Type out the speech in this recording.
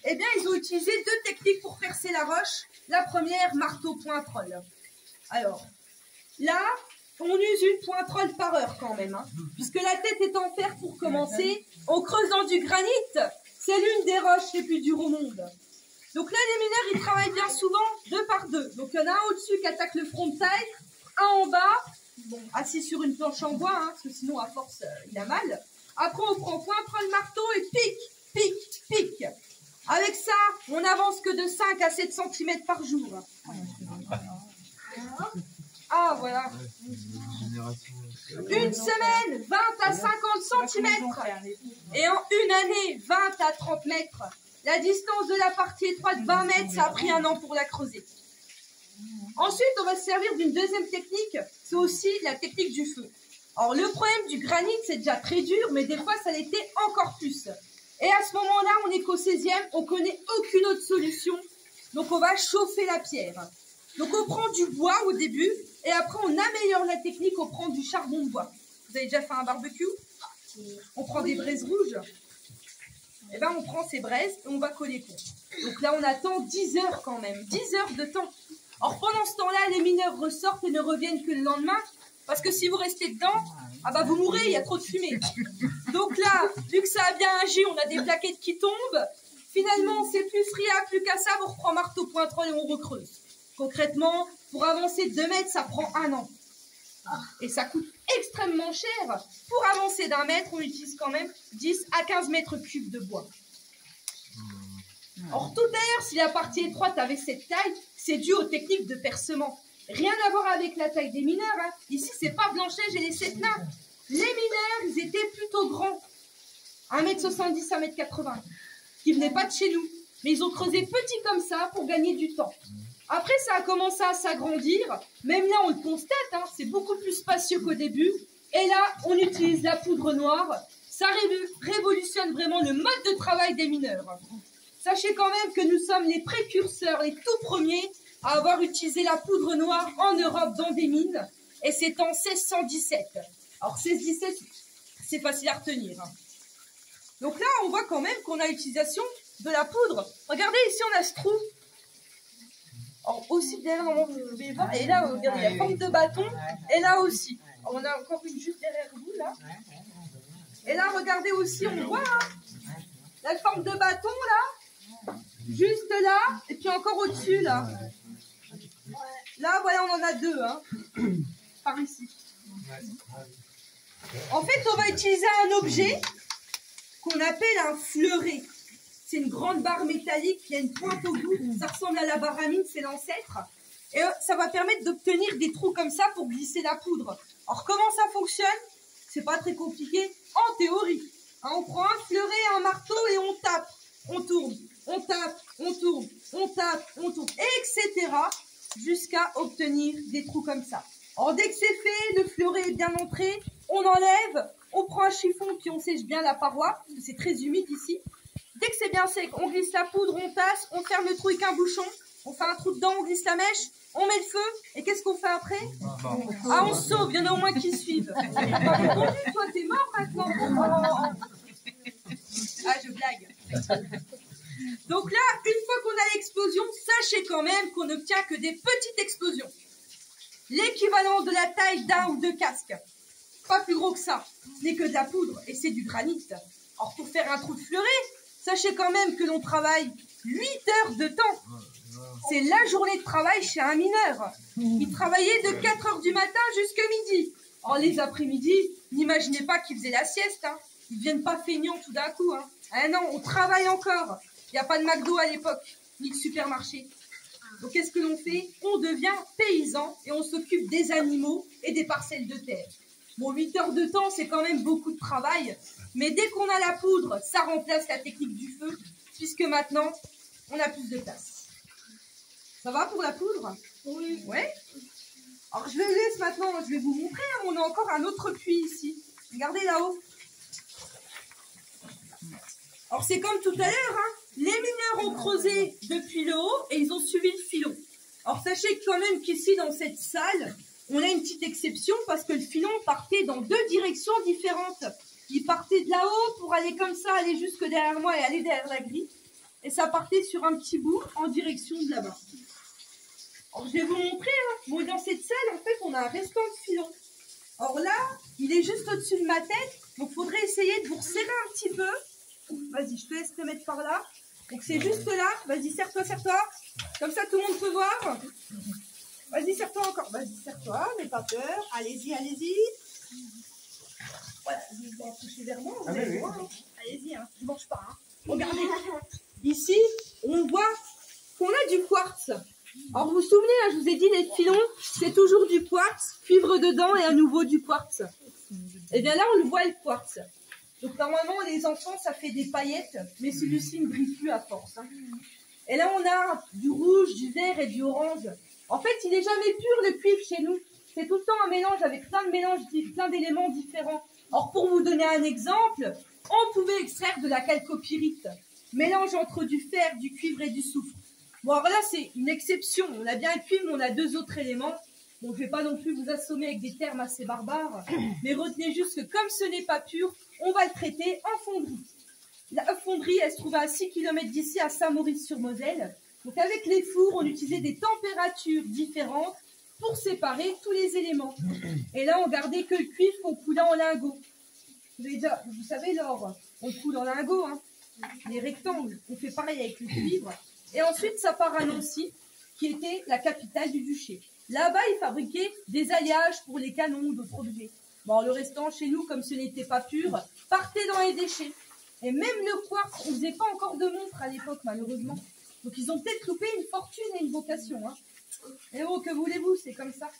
eh bien, ils ont utilisé deux techniques pour percer la roche. La première, marteau-pointrol. Alors, là, on use une pointrole par heure quand même, hein, puisque la tête est en fer pour commencer. En creusant du granit, c'est l'une des roches les plus dures au monde. Donc là, les mineurs, ils travaillent bien souvent deux par deux. Donc il y en a un au-dessus qui attaque le frontal, un en bas, bon, assis sur une planche en bois, hein, parce que sinon, à force, il a mal. Après, on prend pointrole, marteau et pique, pique, pique. Avec ça, on n'avance que de 5 à 7 cm par jour. Ah, voilà. Une semaine, 20 à 50 cm. Et en une année, 20 à 30 mètres. La distance de la partie étroite, 20 mètres, ça a pris 1 an pour la creuser. Ensuite, on va se servir d'une deuxième technique. C'est aussi la technique du feu. Alors, le problème du granit, c'est déjà très dur, mais des fois, ça l'était encore plus. Et à ce moment-là, on est qu'au 16e, on connaît aucune autre solution. Donc, on va chauffer la pierre. Donc, on prend du bois au début, et après, on améliore la technique, on prend du charbon de bois. Vous avez déjà fait un barbecue? On prend des braises rouges. Et ben, on prend ces braises et on va coller contre. Donc là, on attend 10 heures quand même. 10 heures de temps. Or, pendant ce temps-là, les mineurs ressortent et ne reviennent que le lendemain. Parce que si vous restez dedans, ah bah vous mourrez, il y a trop de fumée. Donc là, vu que ça a bien agi, on a des plaquettes qui tombent. Finalement, c'est plus friable, plus qu'à ça, on reprend marteau-pointrol et on recreuse. Concrètement, pour avancer 2 mètres, ça prend 1 an. Et ça coûte extrêmement cher. Pour avancer d'1 mètre, on utilise quand même 10 à 15 mètres cubes de bois. Or, tout à l'heure, si la partie étroite avait cette taille, c'est dû aux techniques de percement. Rien à voir avec la taille des mineurs. Hein. Ici, c'est pas Blanchège et les 7 nains. Les mineurs, ils étaient plutôt grands. 1m70, 1m80. Qui venaient pas de chez nous. Mais ils ont creusé petit comme ça pour gagner du temps. Après, ça a commencé à s'agrandir. Même là, on le constate, hein, c'est beaucoup plus spacieux qu'au début. Et là, on utilise la poudre noire. Ça révolutionne vraiment le mode de travail des mineurs. Sachez quand même que nous sommes les précurseurs, les tout premiers à avoir utilisé la poudre noire en Europe dans des mines. Et c'est en 1617. Alors, 1617, c'est facile à retenir. Hein. Donc là, on voit quand même qu'on a l'utilisation de la poudre. Regardez, ici, on a ce trou. Alors, aussi derrière, normalement, vous pouvez voir. Et là, regardez, il y a forme de bâton. Et là aussi. Alors, on a encore une juste derrière vous, là. Et là, regardez aussi, on voit, hein, la forme de bâton, là. Juste là. Et puis encore au-dessus, là. Là, voilà, on en a 2, hein. Par ici. En fait, on va utiliser un objet qu'on appelle un fleuret. C'est une grande barre métallique qui a une pointe au bout. Ça ressemble à la baramine, c'est l'ancêtre. Et ça va permettre d'obtenir des trous comme ça pour glisser la poudre. Alors, comment ça fonctionne? C'est pas très compliqué en théorie. Hein, on prend un fleuret, un marteau et on tape. On tourne, on tape, on tourne, on tape, on tourne, etc. jusqu'à obtenir des trous comme ça. Alors, dès que c'est fait, le fleuret est bien entré, on enlève, on prend un chiffon puis on sèche bien la paroi, parce que c'est très humide ici. Dès que c'est bien sec, on glisse la poudre, on passe, on ferme le trou avec un bouchon, on fait un trou dedans, on glisse la mèche, on met le feu, et qu'est-ce qu'on fait après? Ah, on se sauve, il y en a au moins qui suivent. Ah, mais conduis, toi, t'es mort maintenant. Ah, je blague. Donc là, une fois qu'on a l'explosion, sachez quand même qu'on n'obtient que des petites explosions. L'équivalent de la taille d'un ou 2 casques. Pas plus gros que ça. Ce n'est que de la poudre, et c'est du granit. Or, pour faire un trou de fleuret, sachez quand même que l'on travaille 8 heures de temps. C'est la journée de travail chez un mineur. Il travaillait de 4 heures du matin jusqu'à midi. Or, les après-midi, n'imaginez pas qu'ils faisaient la sieste. Hein. Ils ne viennent pas feignants tout d'un coup. Hein. Ah non, on travaille encore. Il n'y a pas de McDo à l'époque, ni de supermarché. Donc, qu'est-ce que l'on fait? On devient paysan et on s'occupe des animaux et des parcelles de terre. Bon, 8 heures de temps, c'est quand même beaucoup de travail. Mais dès qu'on a la poudre, ça remplace la technique du feu, puisque maintenant, on a plus de place. Ça va pour la poudre? Oui. Ouais. Alors, je le laisse maintenant, je vais vous montrer. On a encore un autre puits ici. Regardez là-haut. Alors, c'est comme tout à l'heure, hein. Les mineurs ont creusé depuis le haut et ils ont suivi le filon. Alors, sachez quand même qu'ici, dans cette salle, on a une petite exception parce que le filon partait dans 2 directions différentes. Il partait de là-haut pour aller comme ça, aller jusque derrière moi et aller derrière la grille. et ça partait sur un petit bout en direction de là-bas. Alors, je vais vous montrer, hein. Bon, dans cette salle, en fait, on a un restant de filon. Alors là, il est juste au-dessus de ma tête, donc il faudrait essayer de vous resserrer un petit peu. Vas-y, je te laisse te mettre par là. Donc c'est juste là, vas-y, serre-toi, serre-toi. Comme ça, tout le monde peut voir. Vas-y, serre-toi encore. Vas-y, serre-toi, n'aie pas peur. Allez-y, allez-y. Voilà, je vais approcher vers moi. Vous allez voir, hein. Allez-y, hein. Je ne mange pas. Hein. Regardez. Ici, on voit qu'on a du quartz. Alors, vous vous souvenez, hein, je vous ai dit, les filons, c'est toujours du quartz, cuivre dedans et à nouveau du quartz. Et bien là, on le voit, le quartz. Donc, normalement, les enfants, ça fait des paillettes, mais celui-ci ne brille plus à force. Hein. Et là, on a du rouge, du vert et du orange. En fait, il n'est jamais pur, le cuivre, chez nous. C'est tout le temps un mélange avec plein de mélanges, plein d'éléments différents. Alors, pour vous donner un exemple, on pouvait extraire de la chalcopyrite. Mélange entre du fer, du cuivre et du soufre. Bon, alors là, c'est une exception. On a bien le cuivre, mais on a deux autres éléments. Bon, je ne vais pas non plus vous assommer avec des termes assez barbares. Mais retenez juste que comme ce n'est pas pur, on va le traiter en fonderie. La fonderie, elle se trouve à 6 km d'ici, à Saint-Maurice-sur-Moselle. Donc, avec les fours, on utilisait des températures différentes pour séparer tous les éléments. Et là, on gardait que le cuivre qu'on coulait en lingots. Vous savez, l'or, on coule en lingots, hein. Les rectangles, on fait pareil avec le cuivre. Et ensuite, ça part à Nancy, qui était la capitale du duché. Là-bas, ils fabriquaient des alliages pour les canons ou d'autres objets. Bon, le restant, chez nous, comme ce n'était pas pur, partait dans les déchets. Et même le quartz, on ne faisait pas encore de montres à l'époque, malheureusement. Donc, ils ont peut-être loupé une fortune et une vocation. Hein. Et oh, que voulez-vous, c'est comme ça.